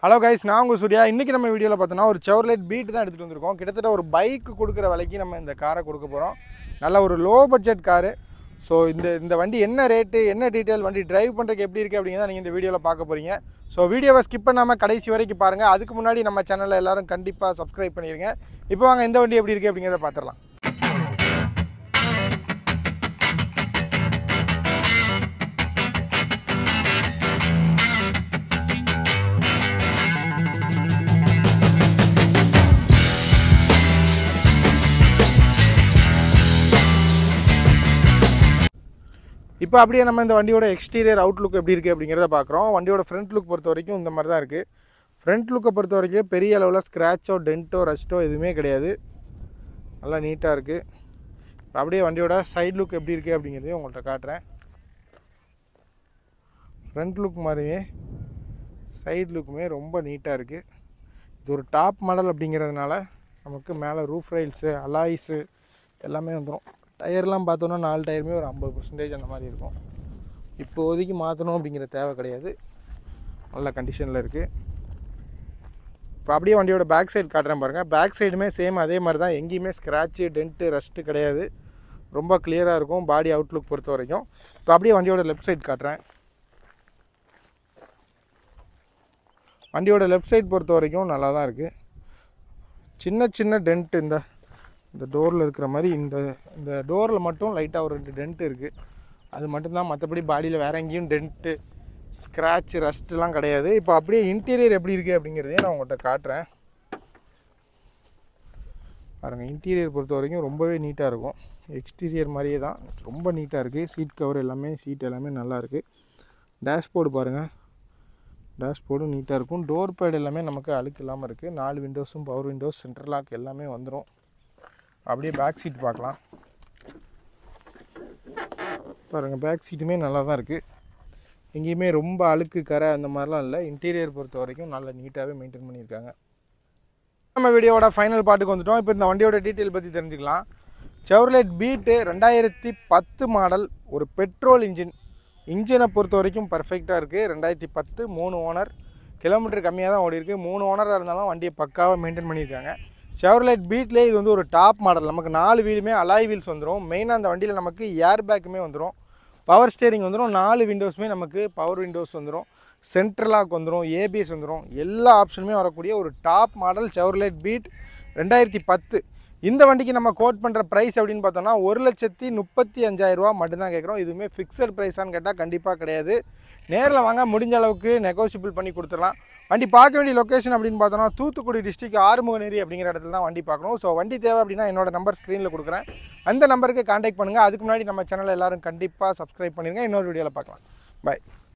Hello guys, நான் உங்கள் சூர்யா. இன்றைக்கி நம்ம வீடியோவில் பார்த்தோன்னா ஒரு செவர்லெட் பீட் தான் எடுத்துகிட்டு வந்திருக்கோம். கிட்டத்தட்ட ஒரு பைக்கு கொடுக்குற விலைக்கு நம்ம இந்த காரை கொடுக்க போகிறோம். நல்ல ஒரு லோ பட்ஜெட் காரு. ஸோ இந்த வண்டி என்ன ரேட்டு, என்ன டீட்டெயில், வண்டி டிரைவ் பண்ணுறதுக்கு எப்படி இருக்குது அப்படிங்கிறத நீங்கள் இந்த வீடியோவில் பார்க்க போகிறீங்க. ஸோ வீடியோவை ஸ்கிப் பண்ணாமல் கடைசி வரைக்கும் பாருங்கள். அதுக்கு முன்னாடி நம்ம சேனலில் எல்லோரும் கண்டிப்பாக சப்ஸ்கிரைப் பண்ணிடுங்க. இப்போ வாங்க இந்த வண்டி எப்படி இருக்குது அப்படிங்கிறத பார்த்துடலாம். இப்போ அப்படியே நம்ம இந்த வண்டியோட எக்ஸ்டீரியர் அவுட்லுக் எப்படி இருக்குது அப்படிங்கிறத பார்க்குறோம். வண்டியோட ஃப்ரண்ட் லுக் பொறுத்த வரைக்கும் இந்த மாதிரி தான் இருக்குது. ஃப்ரண்ட் லுக்கை பொறுத்த வரைக்கும் பெரிய அளவில் ஸ்க்ராச்சோ டென்ட்டோ ரஸ்ட்டோ எதுவுமே கிடையாது. நல்லா நீட்டாக இருக்குது. இப்போ அப்படியே வண்டியோட சைட் லுக் எப்படி இருக்குது அப்படிங்கிறதையும் உங்கள்கிட்ட காட்டுறேன். ஃப்ரண்ட் லுக் மாதிரியே சைட் லுக்குமே ரொம்ப நீட்டாக இருக்குது. இது ஒரு டாப் மாடல் அப்படிங்கிறதுனால நமக்கு மேலே ரூஃப் ரைல்ஸு அலாய்ஸு எல்லாமே வந்துடும். டயர்லாம் பார்த்தோன்னா 4 டயருமே ஒரு 50% அந்த மாதிரி இருக்கும். இப்போதைக்கு மாற்றணும் அப்படிங்கிற தேவை கிடையாது. நல்ல கண்டிஷனில் இருக்குது. இப்போ அப்படியே வண்டியோட பேக் சைடு காட்டுறேன் பாருங்கள். பேக் சைடுமே சேம் அதே மாதிரி தான். எங்கேயுமே ஸ்க்ராட்சு டென்ட்டு ரஸ்ட்டு கிடையாது. ரொம்ப கிளியராக இருக்கும் பாடி அவுட்லுக் பொறுத்த வரைக்கும். இப்போ அப்படியே வண்டியோட லெஃப்ட் சைடு காட்டுறேன். வண்டியோட லெஃப்ட் சைடு பொறுத்த வரைக்கும் நல்லா தான் இருக்குது. சின்ன சின்ன டென்ட்டு இந்த டோரில் இருக்கிற மாதிரி இந்த டோரில் மட்டும் லைட்டாக ஒரு 2 டென்ட் இருக்குது. அது மட்டும்தான். மற்றபடி பாடியில் வேறு எங்கேயும் டென்ட்டு ஸ்க்ராட்ச் ரஸ்ட்டுலாம் கிடையாது. இப்போ அப்படியே இன்டீரியர் எப்படி இருக்குது அப்படிங்கிறதையும் நான் உங்கள்கிட்ட காட்டுறேன் பாருங்கள். இன்டீரியர் பொறுத்த வரைக்கும் ரொம்பவே நீட்டாக இருக்கும். எக்ஸ்டீரியர் மாதிரியே தான், ரொம்ப நீட்டாக இருக்குது. சீட் கவர் எல்லாமே, சீட் எல்லாமே நல்லா இருக்குது. டேஷ்போர்டு பாருங்கள், டேஷ்போர்டும் நீட்டாக இருக்கும். டோர் பேட் எல்லாமே நமக்கு அழுக்கு இல்லாமல் இருக்குது. 4 விண்டோஸும் பவர் விண்டோஸ், சென்ட்ரல் லாக் எல்லாமே வந்துடும். அப்படியே பேக் சீட் பார்க்கலாம் பாருங்கள். பேக் சீட்டுமே நல்லா தான் இருக்குது. எங்கேயுமே ரொம்ப அழுக்கு கரை அந்த மாதிரிலாம் இல்லை. இன்டீரியர் பொறுத்த வரைக்கும் நல்ல நீட்டாகவே மெயின்டைன் பண்ணியிருக்காங்க. நம்ம வீடியோவோட ஃபைனல் பார்ட்டுக்கு வந்துட்டோம். இப்போ இந்த வண்டியோட டீட்டெயில் பற்றி தெரிஞ்சுக்கலாம். செவர்லெட் பீட்டு 2010 மாடல், ஒரு பெட்ரோல் இன்ஜினை பொறுத்த வரைக்கும் பர்ஃபெக்டாக இருக்குது. 2010, 3 ஓனர், கிலோமீட்டர் கம்மியாக தான் ஓடி இருக்குது. 3 ஓனராக இருந்தாலும் வண்டியை பக்காவாக மெயின்டைன் பண்ணியிருக்காங்க. செவர்லெட் பீட்லேயே இது வந்து ஒரு டாப் மாடல். நமக்கு 4 வீலுமே அலாய் வீல்ஸ் வந்துடும். மெயினாக அந்த வண்டியில் நமக்கு ஏர் பேக்குமே வந்துடும். பவர் ஸ்டேரிங் வந்துடும். 4 விண்டோஸுமே நமக்கு பவர் விண்டோஸ் வந்துடும். சென்ட்ரல் லாக் வந்துடும். ஏபிஎஸ் வந்துடும். எல்லா ஆப்ஷனுமே வரக்கூடிய ஒரு டாப் மாடல் செவர்லெட் பீட் 2010. இந்த வண்டிக்கு நம்ம கோட் பண்ணுற ப்ரைஸ் அப்படின்னு பார்த்தோம்னா 1,35,000 ரூபா மட்டும்தான் கேட்குறோம். இதுவுமே ஃபிக்ஸட் ப்ரைஸான்னு கேட்டால் கண்டிப்பாக கிடையாது. நேரில் வாங்க, முடிஞ்ச அளவுக்கு நெகோசியபிள் பண்ணி கொடுத்துடலாம். வண்டி பார்க்க வேண்டிய லொக்கேஷன் அப்படின்னு பார்த்தோன்னா தூத்துக்குடி டிஸ்ட்ரிக்ட் ஆறுமுகநேரி அப்படிங்கிற இடத்துல தான் வண்டி பார்க்கணும். ஸோ வண்டி தேவை அப்படின்னா என்னோட நம்பர் ஸ்க்ரீனில் கொடுக்குறேன். அந்த நம்பருக்கு கான்டாக்ட் பண்ணுங்கள். அதுக்கு முன்னாடி நம்ம சேனலில் எல்லோரும் கண்டிப்பாக சப்ஸ்கிரைப் பண்ணிடுங்க. இன்னொரு வீடியோவில் பார்க்கலாம். பாய்.